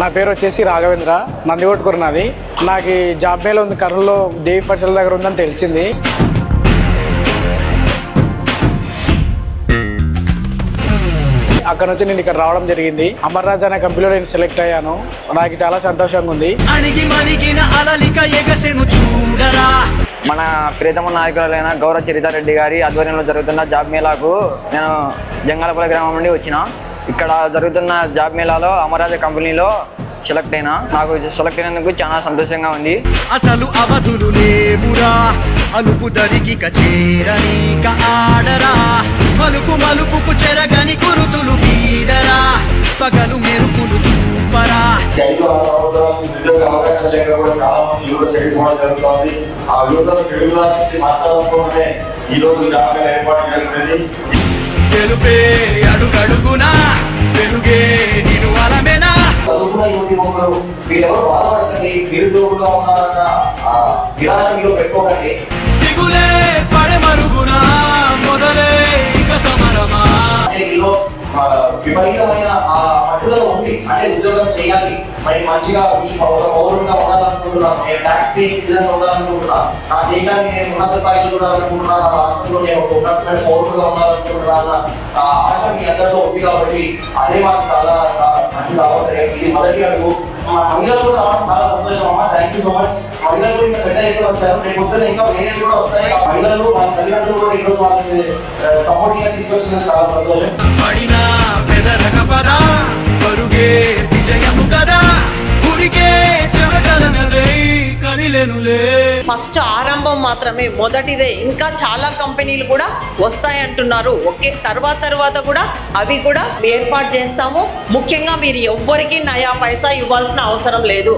నా పేరు వచ్చేసి రాఘవేంద్ర, నందికొట్కూరు నాది. నాకు జాబ్ మేళ ఉంది కర్నూలులో, దేవి ఫర్చల దగ్గర ఉందని తెలిసింది. అక్కడ నుంచి నేను ఇక్కడ రావడం జరిగింది. అమర్రాజ్ అనే కంపెనీలో నేను సెలెక్ట్ అయ్యాను. నాకు చాలా సంతోషంగా ఉంది. మన ప్రియతమ నాయకులైన గౌరవ చరితారెడ్డి గారి ఆధ్వర్యంలో జరుగుతున్న జాబ్ మేళాకు నేను జంగాలపల్లి గ్రామం నుండి వచ్చిన. ఇక్కడ జరుగుతున్న జాబ్ మేళాలో అమరాజ కంపెనీలో సెలెక్ట్ అయినా. నాకు సెలెక్ట్ అయినందుకు చాలా సంతోషంగా ఉంది. అసలు అవధులు లేవురా, అలుపు దరికి కచేరని ఆడరా, మలుపు మలుపుకు చెరగని కురుతులు వీడరా, పగలు మెరుపులు చూపరా. తెలుపే అడుగడుగునా వెలుగే నిను అలమేనా. చదువుకున్న యువతి యువకులు వీళ్ళెవరు బాధపడకండి, నిరుద్యోగులుగా ఉన్నారన్న విలాసం మీరు పెట్టుకోకండి. దిగులే పడే మరుగునా మొదలే ఇక సమరమా. విపరీతమైన పట్టుదల ఉంది, అంటే ఉద్యోగం చేయాలి, మరి మంచిగా ఈ పౌరులుగా ఉండాలనుకుంటున్నాను, నేను ట్యాక్స్ పే సిటిజన్ ఉండాలనుకుంటున్నాను, నా దేశాన్ని నేను ఉన్నత స్థాయిలో చూడాలనుకుంటున్నాను, నా రాష్ట్రంలో నేను ఒక ఉన్నతమైన పౌరులుగా ఉండాలనుకుంటున్నాను ఆశ మీ అందరిలో ఉంది. కాబట్టి అదే మాకు చాలా మంచి రావాలి. ఇది మొదటి అడుగు. మా మహిళలు కూడా రావడం చాలా సంతోషం అమ్మా, థ్యాంక్ యూ సో మచ్. మహిళలు ఇంకా పెద్ద ఎత్తున వచ్చారు, రేపు పొద్దున ఇంకా వేరే కూడా వస్తాయి. మహిళలు మా తల్లిదండ్రులు కూడా ఈరోజు వాళ్ళకి సపోర్ట్ గా తీసుకొచ్చినందుకు చాలా సంతోషం. ఫస్ట్ ఆరంభం మాత్రమే, మొదటిదే. ఇంకా చాలా కంపెనీలు కూడా వస్తాయంటున్నారు. ఓకే, తర్వాత కూడా అవి కూడా ఏర్పాటు చేస్తాము. ముఖ్యంగా మీరు ఎవ్వరికి నయా పైసా ఇవ్వాల్సిన అవసరం లేదు.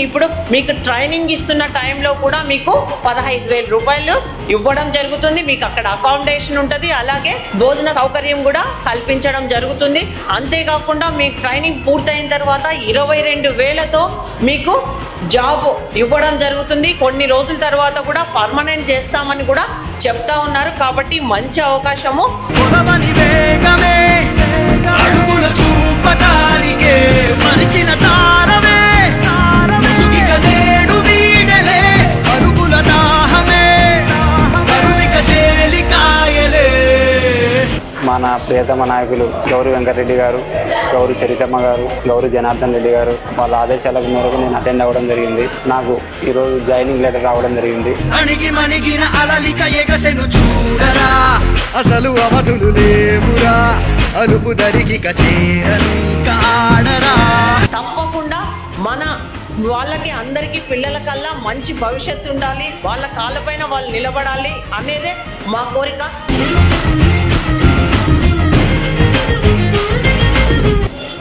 ఇప్పుడు మీకు ట్రైనింగ్ ఇస్తున్న టైంలో కూడా మీకు 15,000 రూపాయలు ఇవ్వడం జరుగుతుంది. మీకు అక్కడ అకామిడేషన్ ఉంటుంది, అలాగే భోజన సౌకర్యం కూడా కల్పించడం జరుగుతుంది. అంతేకాకుండా మీకు ట్రైనింగ్ పూర్తయిన తర్వాత 22,000తో మీకు జాబ్ ఇవ్వడం జరుగుతుంది. కొన్ని రోజుల తర్వాత కూడా పర్మనెంట్ చేస్తామని కూడా చెప్తా ఉన్నారు. కాబట్టి మంచి అవకాశము. మన ప్రియతమ నాయకులు గౌరీ వెంకటరెడ్డి గారు, గౌరీ చరితమ్మ గారు, గౌరీ జనార్దన్ రెడ్డి గారు వాళ్ళ ఆదేశాల మేరకు నేను అటెండ్ అవ్వడం జరిగింది. నాకు ఈరోజు జాయినింగ్ లెటర్ రావడం జరిగింది. అసలు అవధులు లేవురా, అలుపు దరికి కచేరని ఆడరా. తప్పకుండా మన వాళ్ళకి అందరికీ పిల్లలకల్లా మంచి భవిష్యత్తు ఉండాలి, వాళ్ళ కాళ్ళపైన వాళ్ళు నిలబడాలి అనేదే మా కోరిక.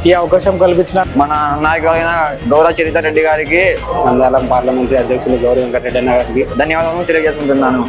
ఈ అవకాశం కల్పించిన మన నాయకులైన గౌరవ చరితారెడ్డి గారికి, నంద్యాల పార్లమెంటరీ అధ్యక్షులు గౌరీ వెంకటరెడ్డి గారికి ధన్యవాదాలు తెలియజేసుకుంటున్నాను.